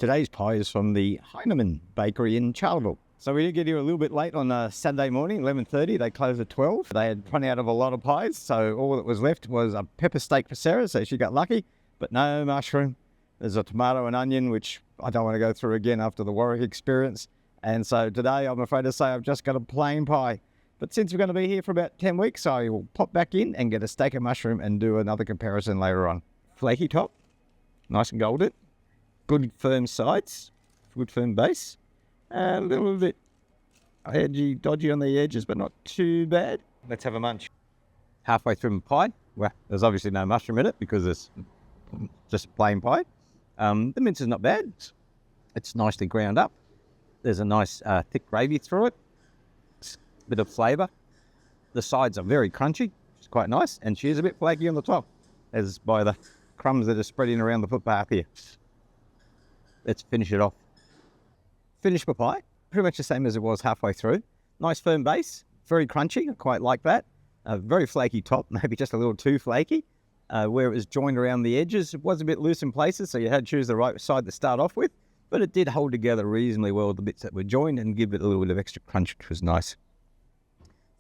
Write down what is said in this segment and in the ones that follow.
Today's pie is from the Heinemann Bakery in Charleville. So we did get here a little bit late on a Saturday morning, 11:30. They closed at 12. They had run out of a lot of pies, so all that was left was a pepper steak for Sara, so she got lucky, but no mushroom. There's a tomato and onion, which I don't want to go through again after the Warwick experience. And so today, I'm afraid to say, I've just got a plain pie. But since we're going to be here for about 10 weeks, I will pop back in and get a steak and mushroom and do another comparison later on. Flaky top, nice and golden. Good firm sides, good firm base. A little bit edgy, dodgy on the edges, but not too bad. Let's have a munch. Halfway through my pie, well, there's obviously no mushroom in it because it's just a plain pie. The mince is not bad. It's nicely ground up. There's a nice thick gravy through it. Bit of flavour. The sides are very crunchy, which is quite nice, and she is a bit flaky on the top, as by the crumbs that are spreading around the footpath here. Let's finish it off. Finish my pie, pretty much the same as it was halfway through. Nice firm base, very crunchy, I quite like that. Very flaky top, maybe just a little too flaky. Where it was joined around the edges, it was a bit loose in places, so you had to choose the right side to start off with, but it did hold together reasonably well the bits that were joined and give it a little bit of extra crunch, which was nice.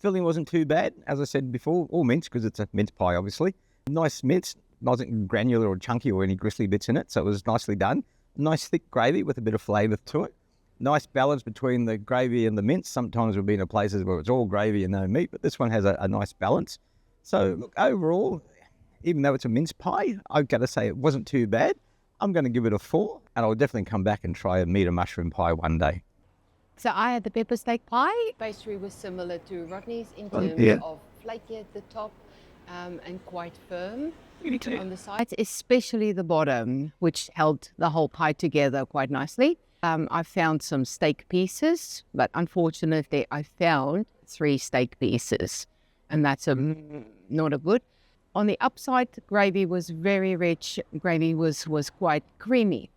Filling wasn't too bad, as I said before, all mince, because it's a mince pie, obviously. Nice mince, wasn't granular or chunky or any gristly bits in it, so it was nicely done. Nice thick gravy with a bit of flavour to it. Nice balance between the gravy and the mince. Sometimes we've been to places where it's all gravy and no meat, but this one has a nice balance. So, look, overall, even though it's a mince pie, I've got to say it wasn't too bad. I'm going to give it a 4, and I'll definitely come back and try a meat and mushroom pie one day. So I had the pepper steak pie. Pastry was similar to Rodney's in terms of flaky at the top and quite firm on the sides, especially the bottom, which held the whole pie together quite nicely. I found some steak pieces, but unfortunately I found 3 steak pieces, and that's not a good. On the upside, the gravy was very rich. Gravy was quite creamy,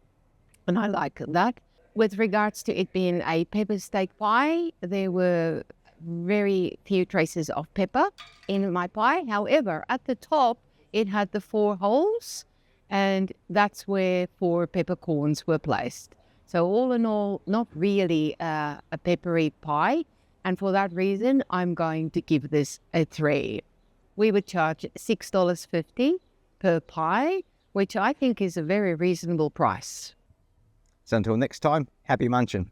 and I like that. With regards to it being a pepper steak pie, there were very few traces of pepper in my pie. However, at the top, it had the 4 holes, and that's where 4 peppercorns were placed. So all in all, not really a peppery pie. And for that reason, I'm going to give this a 3. We would charge $6.50 per pie, which I think is a very reasonable price. So until next time, happy munching.